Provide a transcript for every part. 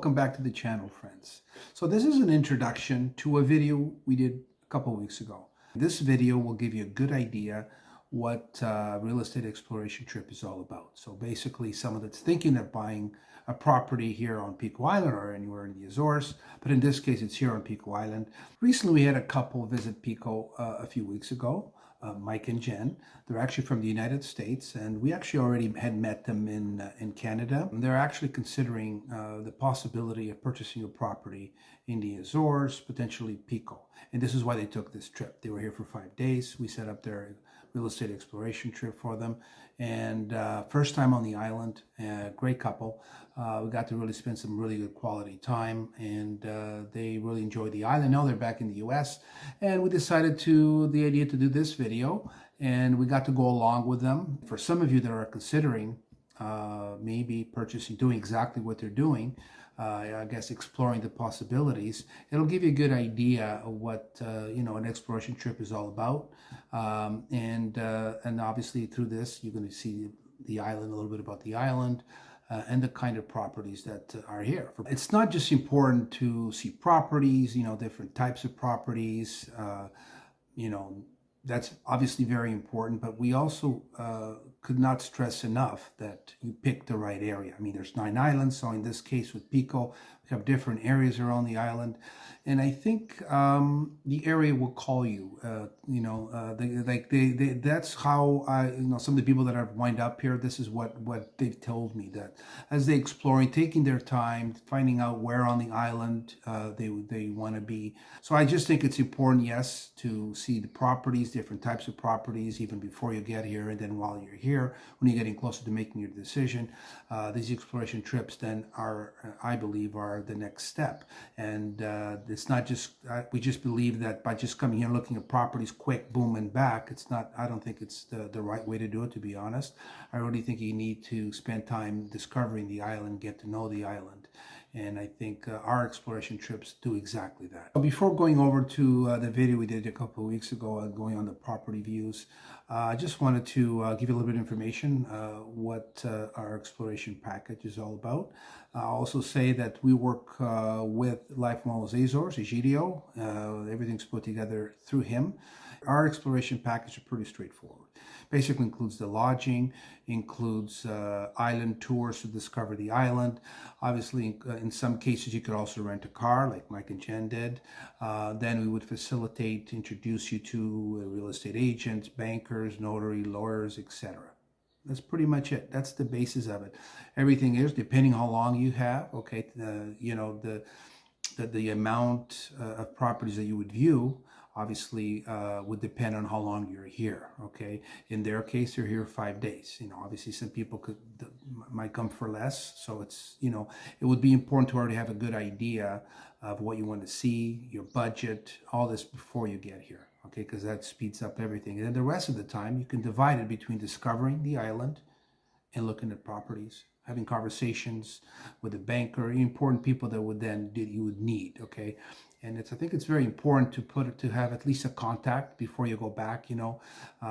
welcome back to the channel, friends. So this is an introduction to a video we did a couple weeks ago. This video will give you a good idea what real estate exploration trip is all about. So basically, someone that's thinking of buying a property here on Pico Island or anywhere in the Azores, but in this case, it's here on Pico Island. Recently, we had a couple visit Pico a few weeks ago. Mike and Jen. They're actually from the United States, and we actually already had met them in Canada. They're actually considering the possibility of purchasing a property in the Azores, potentially Pico. And this is why they took this trip. They were here for 5 days. We set up their real estate exploration trip for them, and first time on the island. Great couple. We got to really spend some really good quality time, and they really enjoyed the island. Now they're back in the US, and we decided the idea to do this video, and we got to go along with them. For some of you that are considering maybe purchasing, doing exactly what they're doing, I guess exploring the possibilities, it'll give you a good idea of what an exploration trip is all about, and obviously through this you're going to see the island, a little bit about the island, and the kind of properties that are here. It's not just important to see properties, different types of properties, that's obviously very important, but we also could not stress enough that you pick the right area. I mean, there's 9 islands, so in this case with Pico, we have different areas around the island, and I think the area will call you. That's how some of the people that have wind up here. This is what they've told me, that as they exploring, taking their time, finding out where on the island they want to be. So I just think it's important, yes, to see the properties, different types of properties, even before you get here, and then while you're here, when you're getting closer to making your decision. These exploration trips then are, I believe, are the next step. And it's not just, we just believe that by just coming here looking at properties quick, boom, and back, it's not, I don't think it's the right way to do it, to be honest. I really think you need to spend time discovering the island, get to know the island. And I think our exploration trips do exactly that. Before going over to the video we did a couple of weeks ago, going on the property views, I just wanted to give you a little bit of information what our exploration package is all about. I'll also say that we work with Life Malls Azores, Egidio. Everything's put together through him. Our exploration package is pretty straightforward. Basically includes the lodging, includes island tours to discover the island. Obviously, in some cases, you could also rent a car, like Mike and Jen did. Then we would facilitate, introduce you to real estate agents, bankers, notary, lawyers, etc. That's pretty much it. That's the basis of it. Everything is, depending how long you have, okay, the amount of properties that you would view obviously would depend on how long you're here, okay? In their case, they're here 5 days. Obviously some people might come for less, so it's, it would be important to already have a good idea of what you want to see, your budget, all this before you get here, okay? Because that speeds up everything. And then the rest of the time, you can divide it between discovering the island and looking at properties, having conversations with a banker, important people that you would need, okay? And I think it's very important to have at least a contact before you go back,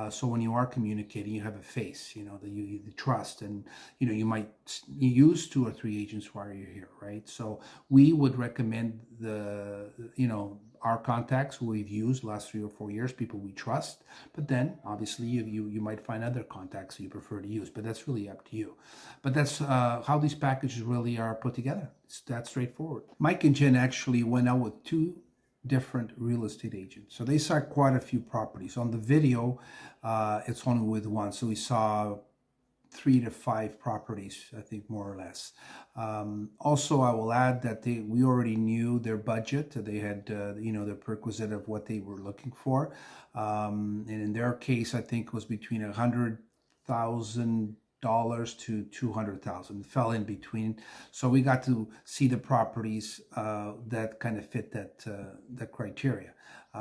so when you are communicating, you have a face, that you trust, and you might use 2 or 3 agents while you're here, right? So we would recommend our contacts who we've used last 3 or 4 years, people we trust. But then obviously you might find other contacts that you prefer to use, but that's really up to you. But that's how these packages really are put together. It's that straightforward. Mike and Jen actually went out with 2 different real estate agents, so they saw quite a few properties. On the video, it's only with one, so we saw 3 to 5 properties, I think, more or less. Also, I will add that we already knew their budget. They had, the prerequisite of what they were looking for. And in their case, I think it was between $100,000 to $200,000. It fell in between. So we got to see the properties that kind of fit that criteria.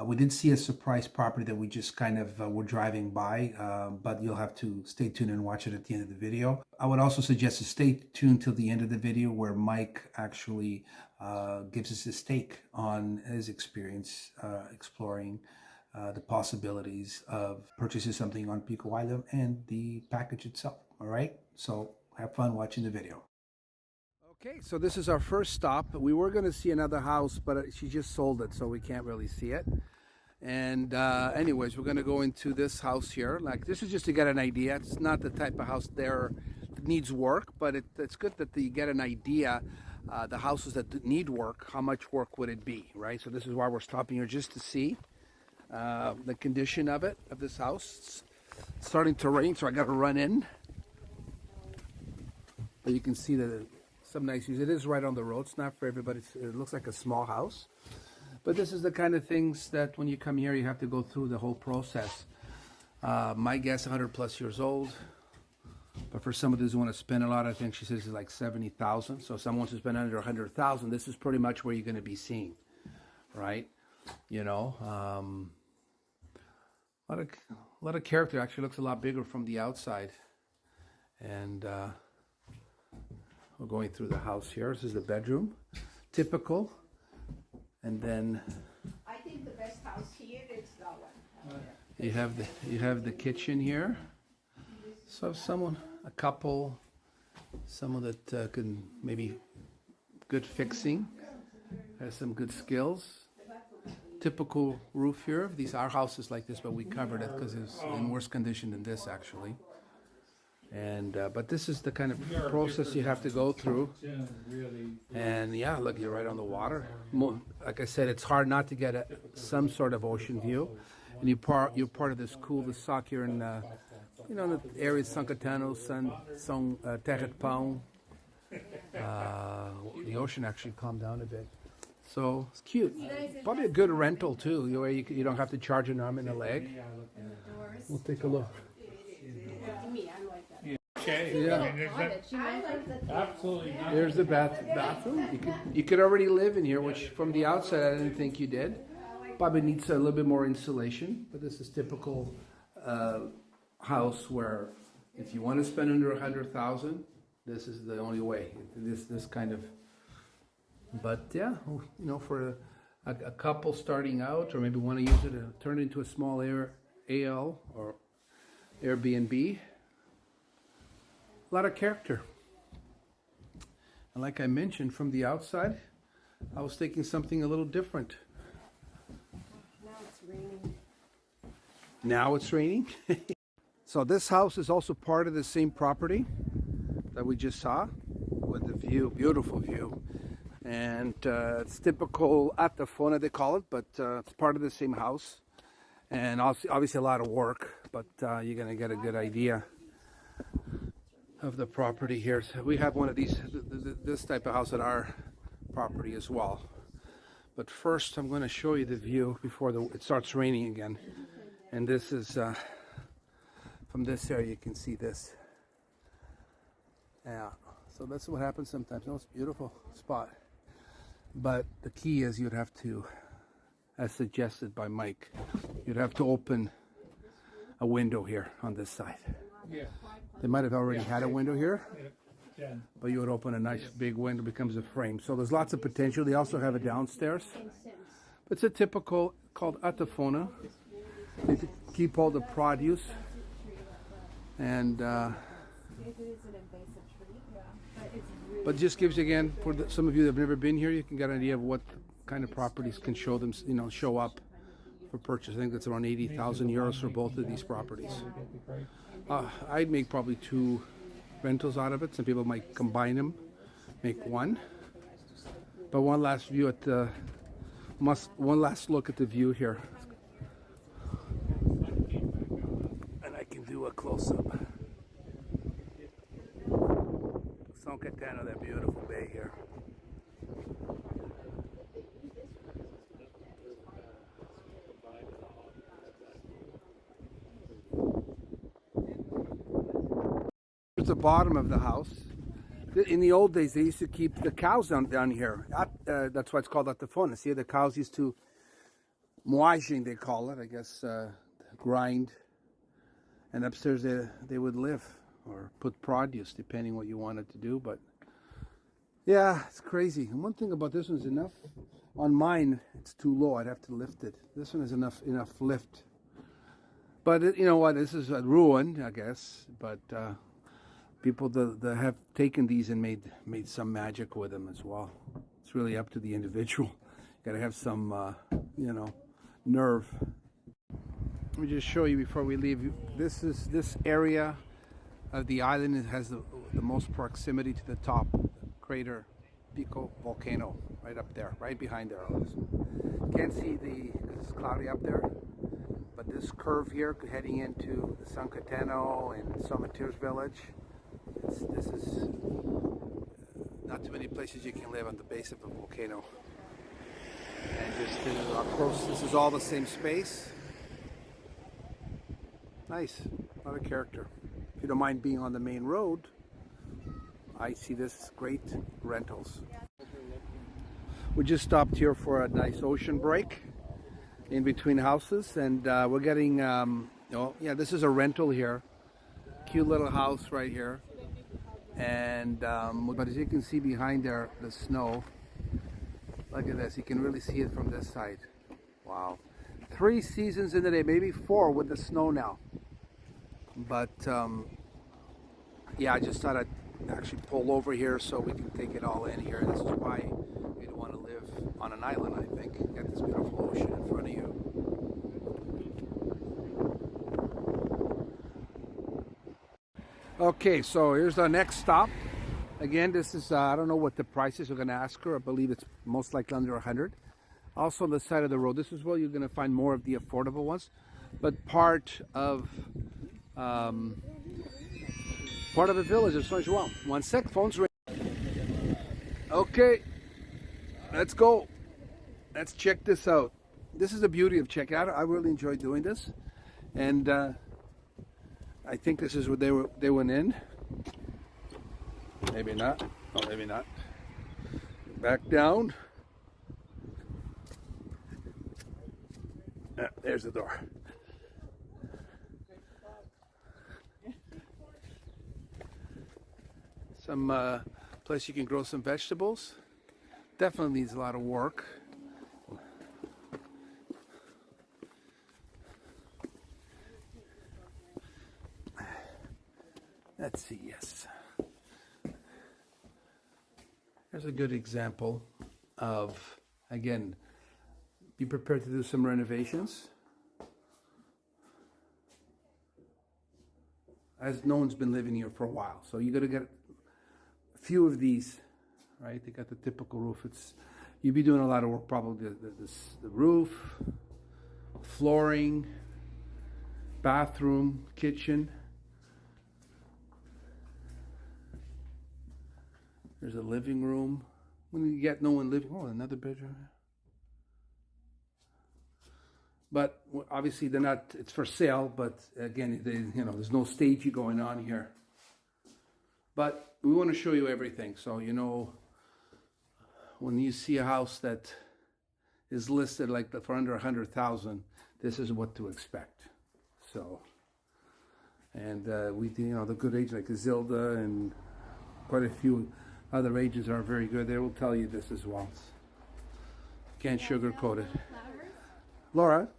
We did see a surprise property that we just kind of were driving by, but you'll have to stay tuned and watch it at the end of the video. I would also suggest to stay tuned till the end of the video, where Mike actually gives us his take on his experience exploring the possibilities of purchasing something on Pico Island and the package itself. All right, so have fun watching the video. Okay, so this is our first stop. We were going to see another house, but she just sold it, so we can't really see it. And anyways, we're going to go into this house here. Like, this is just to get an idea. It's not the type of house there that needs work, but it's good that you get an idea. The houses that need work, how much work would it be, right? So this is why we're stopping here, just to see the condition of this house. It's starting to rain, so I got to run in. But you can see that some nice views. It is right on the road. It's not for everybody. It looks like a small house. But this is the kind of things that when you come here, you have to go through the whole process. My guess, 100 plus years old. But for somebody who want to spend a lot, I think she says it's like 70,000. So if someone wants to spend under 100,000, this is pretty much where you're going to be seeing, right? You know, a lot of character. Actually looks a lot bigger from the outside. And we're going through the house here. This is the bedroom, typical. And then I think the best house here is that one. you have the kitchen here. So if a couple, someone that can maybe good fixing, has some good skills. Typical roof here. These are houses like this, but we covered it because it's in worse condition than this actually. And but this is the kind of process you have to go through. And yeah, look, you're right on the water. Like I said, it's hard not to get some sort of ocean view. And you're part of this cool, the sock here in you know, the area São Caetano, Terra de Pão. The ocean actually calmed down a bit. So it's cute. Probably a good rental too, where you don't have to charge an arm and a leg. We'll take a look. Okay. Yeah. Absolutely not. There's the bathroom. You could already live in here, which from the outside I didn't think you did. Probably needs a little bit more insulation, but this is typical house where if you want to spend under 100,000, this is the only way. This kind of. But yeah, you know, for a couple starting out, or maybe want to use it to turn it into a small AL or Airbnb. A lot of character. And like I mentioned, from the outside, I was thinking something a little different. Now it's raining. Now it's raining. So this house is also part of the same property that we just saw with the view, beautiful view. And it's typical atafona, they call it, but it's part of the same house. And obviously a lot of work, but you're going to get a good idea of the property here. So we have one of these, this type of house at our property as well. But first I'm going to show you the view before it starts raining again. And this is, from this area you can see this. Yeah, so that's what happens sometimes. Oh, it's a beautiful spot. But the key is you'd have to, as suggested by Mike, you'd have to open a window here on this side. Yeah. They might have already had a window here, Yeah. but you would open a nice big window, becomes a frame. So there's lots of potential. They also have it downstairs. It's a typical, called atafona. They keep all the produce. And, but just gives you, again, for some of you that have never been here, you can get an idea of what kind of properties can show them, you know, show up for purchase. I think that's around 80,000 euros for both of these properties. I'd make probably 2 rentals out of it. Some people might combine them, make one. But one last view at the, one last look at the view here. And I can do a close-up. São Caetano, that beautiful bay here. Here's the bottom of the house. In the old days, they used to keep the cows down here. That's why it's called atafona. See, the cows used to moagem, they call it, I guess, grind. And upstairs they would live or put produce, depending what you wanted to do. But yeah, it's crazy. And one thing about this one is enough. On mine, it's too low. I'd have to lift it. This one is enough lift. But you know what? This is a ruin, I guess. But people that have taken these and made some magic with them as well. It's really up to the individual. Got to have some, nerve. Let me just show you before we leave. This area of the island. It has the most proximity to the top crater, Pico volcano, right up there, right behind there. Can't see because it's cloudy up there. But this curve here, heading into the San Cateno and Sometiers village, this is not too many places you can live on the base of a volcano. And just up close, this is all the same space. Nice, a lot of character. If you don't mind being on the main road, I see this great rentals. We just stopped here for a nice ocean break in between houses, and we're getting, this is a rental here. Cute little house right here. And, but as you can see behind there, the snow. Look at this, you can really see it from this side. Wow. 3 seasons in the day, maybe 4 with the snow now. But, I just thought I'd actually pull over here so we can take it all in here. This is why you don't want to live on an island, I think. You got this beautiful ocean in front of you. Okay, so here's our next stop. Again, this is, I don't know what the prices are going to ask her. I believe it's most likely under 100. Also on the side of the road, this is where you're going to find more of the affordable ones. But part of a village of San Juan. 1 sec, phone's ringing. Okay, let's go. Let's check this out. This is the beauty of checking out. I really enjoy doing this. And I think this is where they went in. Maybe not. Oh, maybe not. Back down. There's the door. Some place you can grow some vegetables. Definitely needs a lot of work. Let's see, yes. Here's a good example of, again, be prepared to do some renovations. As no one's been living here for a while, so you got to get a few of these, right? They got the typical roof. You'd be doing a lot of work, probably the roof, flooring, bathroom, kitchen. There's a living room. When you get no one living, another bedroom. But obviously they're not, it's for sale, but again, there's no staging going on here. But we want to show you everything. So, when you see a house that is listed for under 100,000, this is what to expect. So, and we do, the good agents like Zilda and quite a few other agents are very good. They will tell you this as well. Can't sugarcoat it. Laura?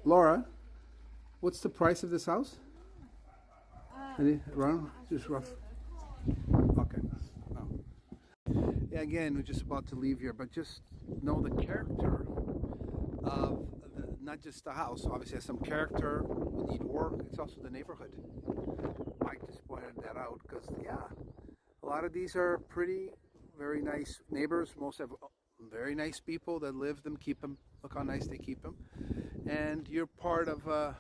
Laura, what's the price of this house? Around? Just rough. Okay. Oh. Yeah, again, we're just about to leave here, but just know the character of not just the house. Obviously, it has some character. We need work. It's also the neighborhood. Mike just pointed that out because, a lot of these are very nice neighbors. Most have very nice people that live them, keep them. Look how nice they keep them. And you're part of,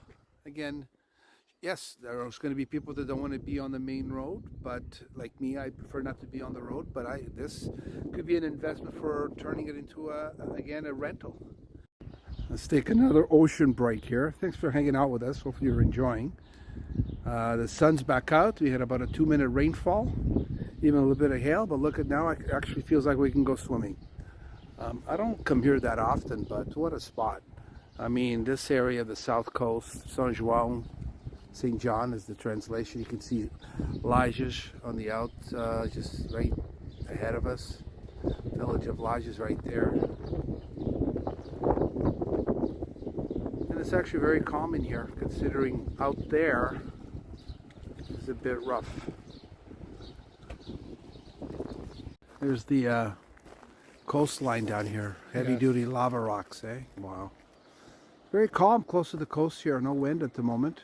again, yes, there's going to be people that don't want to be on the main road, but like me, I prefer not to be on the road, but this could be an investment for turning it into, a rental. Let's take another ocean break here. Thanks for hanging out with us. Hopefully you're enjoying. The sun's back out. We had about a 2-minute rainfall, even a little bit of hail, but look at now, it actually feels like we can go swimming. I don't come here that often, but what a spot. I mean, this area, the south coast, San Juan, St. John is the translation. You can see Lajes on the just right ahead of us. Village of Lajes right there. And it's actually very calm in here, considering out there is a bit rough. There's the coastline down here. Heavy duty lava rocks, eh? Wow. Very calm, close to the coast here. No wind at the moment.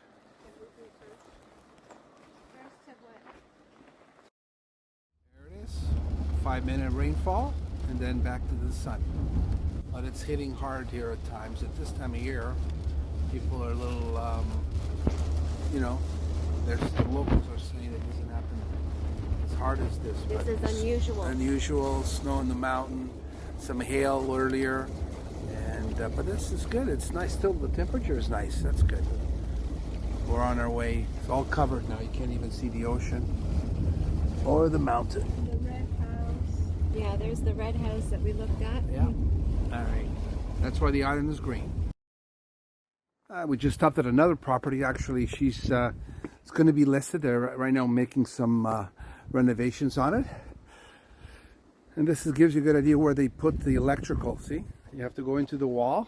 There it is. 5-minute rainfall and then back to the sun. But it's hitting hard here at times. At this time of year, people are a little, you know, the locals are saying it doesn't happen as hard as this. This is unusual. Unusual, snow in the mountain, some hail earlier, and but this is good. It's nice. Still, the temperature is nice. That's good. We're on our way. It's all covered now. You can't even see the ocean or the mountain. The red house. Yeah, there's the red house that we looked at. Yeah. All right. That's why the island is green. We just stopped at another property. Actually, she's it's going to be listed. They're right now making some renovations on it. And this gives you a good idea where they put the electrical. See, you have to go into the wall,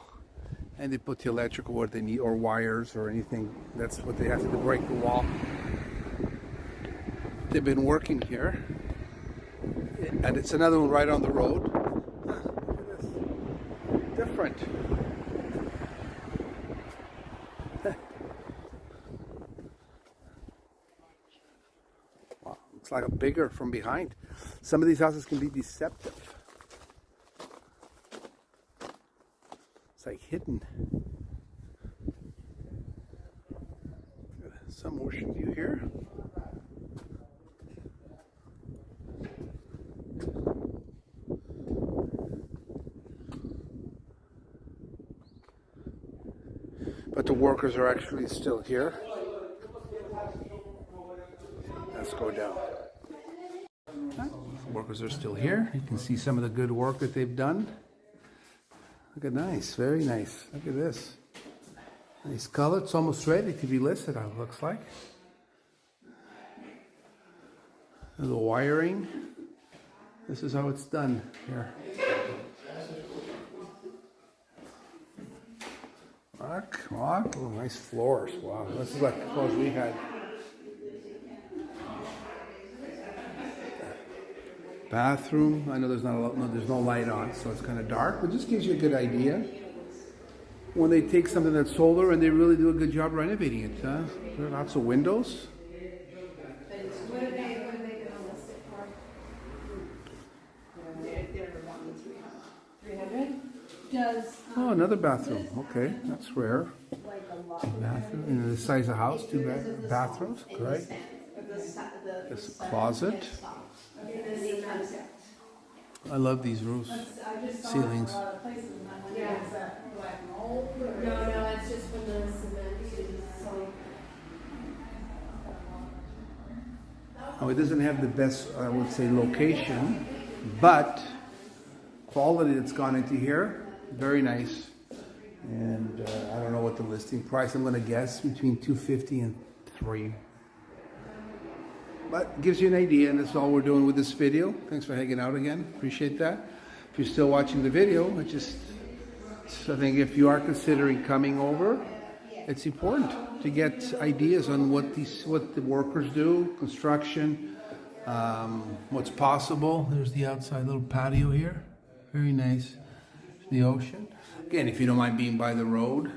and they put the electrical where they need, or wires or anything. That's what they have to do to break the wall. They've been working here, and it's another one right on the road. Look at this, different. Wow, looks like a bigger from behind. Some of these houses can be deceptive. It's like hidden. Some ocean view here. But the workers are actually still here. Let's go down. Workers are still here. You can see some of the good work that they've done. Look at nice, very nice. Look at this. Nice color. It's almost ready to be listed, it looks like. The wiring. This is how it's done here. Look, oh, nice floors. Wow, this is like the floors we had. Bathroom. I know there's there's no light on, so it's kind of dark, but just gives you a good idea. When they take something that's older and they really do a good job renovating it, there are lots of windows. What are they gonna list it for? They're wanting 300. Does Oh, another bathroom. Okay, that's rare. like a lot. Bathroom in the size of house, two bathrooms. Great. There's a closet. I love these roofs, ceilings. Yeah. No, it's just from the cement. Oh, it doesn't have the best, I would say, location, but quality that's gone into here, very nice. And I don't know what the listing price. I'm going to guess between $250 and $300. But gives you an idea, and that's all we're doing with this video. Thanks for hanging out again. Appreciate that. If you're still watching the video, I think if you are considering coming over, it's important to get ideas on what the workers do, construction, what's possible. There's the outside little patio here. Very nice. The ocean. Again, if you don't mind being by the road,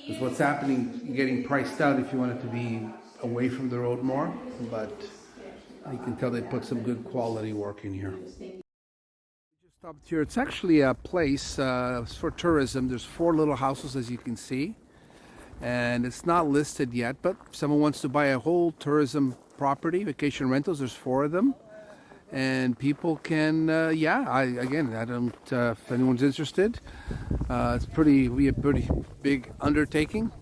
because what's happening, you're getting priced out if you want it to be away from the road more, but you can tell they put some good quality work in here. Just stopped here. It's actually a place for tourism. There's 4 little houses, as you can see, and it's not listed yet, but if someone wants to buy a whole tourism property, vacation rentals, there's 4 of them, and people can I don't if anyone's interested, it's be a pretty big undertaking,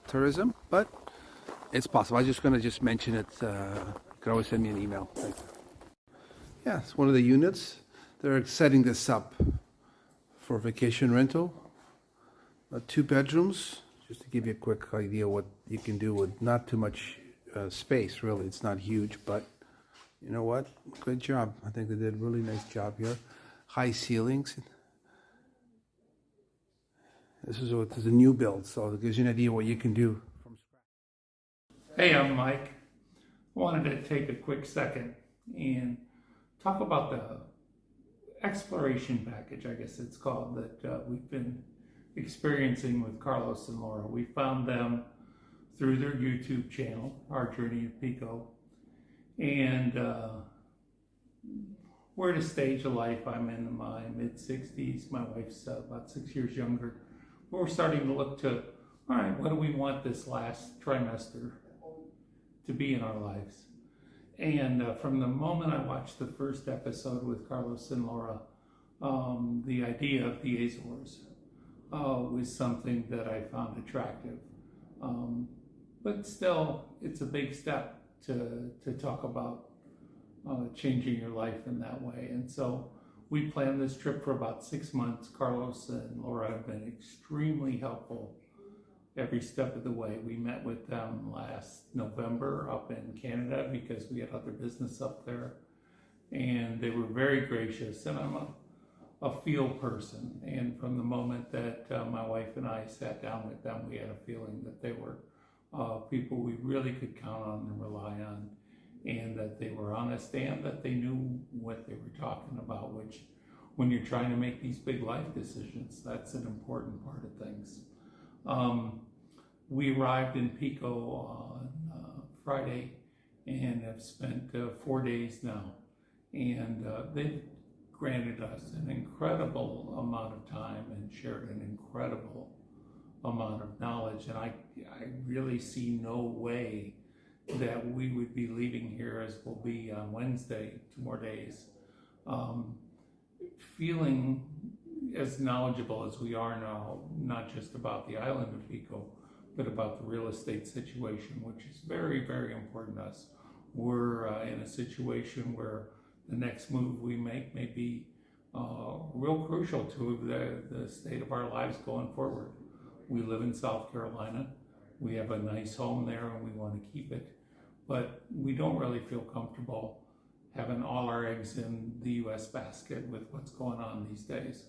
tourism, but it's possible. I'm just going to mention it. You can always send me an email. Thanks. Yeah, it's one of the units. They're setting this up for vacation rental. 2 bedrooms, just to give you a quick idea what you can do with not too much space, really. It's not huge, but you know what? Good job. I think they did a really nice job here. High ceilings. This is a new build, so it gives you an idea what you can do. Hey, I'm Mike. I wanted to take a quick second and talk about the exploration package, I guess it's called, that we've been experiencing with Carlos and Laura. We found them through their YouTube channel, Our Journey of Pico, and we're at a stage of life. I'm in my mid-60s. My wife's about 6 years younger. We're starting to look to, all right, what do we want this last trimester to be in our lives? And from the moment I watched the first episode with Carlos and Laura, the idea of the Azores was something that I found attractive. But still, it's a big step to talk about changing your life in that way. And so we planned this trip for about 6 months. Carlos and Laura have been extremely helpful every step of the way. We met with them last November up in Canada because we had other business up there, and they were very gracious. And I'm a feel person, and from the moment that my wife and I sat down with them, we had a feeling that they were people we really could count on and rely on, and that they were honest and that they knew what they were talking about, which when you're trying to make these big life decisions, that's an important part of things. We arrived in Pico on Friday and have spent 4 days now, and they've granted us an incredible amount of time and shared an incredible amount of knowledge, and I really see no way that we would be leaving here, as we'll be on Wednesday, 2 more days, feeling as knowledgeable as we are now, not just about the island of Pico, but about the real estate situation, which is very, very important to us. We're in a situation where the next move we make may be real crucial to the state of our lives going forward. We live in South Carolina. We have a nice home there and we want to keep it, but we don't really feel comfortable having all our eggs in the U.S. basket with what's going on these days.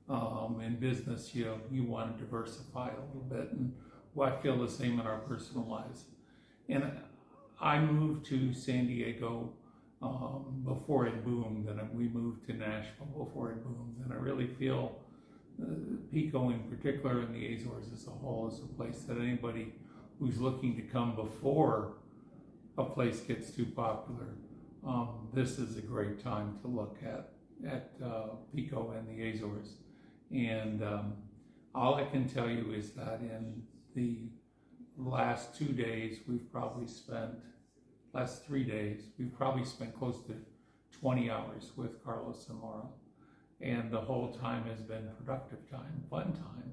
In business, you want to diversify a little bit, and I feel the same in our personal lives. And I moved to San Diego before it boomed, and we moved to Nashville before it boomed, and I really feel Pico in particular, and the Azores as a whole, is a place that anybody who's looking to come before a place gets too popular, this is a great time to look at Pico and the Azores. And all I can tell you is that in the last 2 days, last 3 days, we've probably spent close to 20 hours with Carlos and Laura. And the whole time has been productive time, fun time,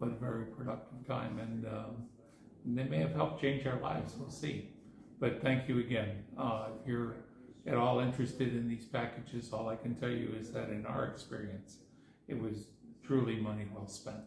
but very productive time. And they may have helped change our lives, we'll see. But thank you again. If you're at all interested in these packages, all I can tell you is that in our experience, it was truly money well spent.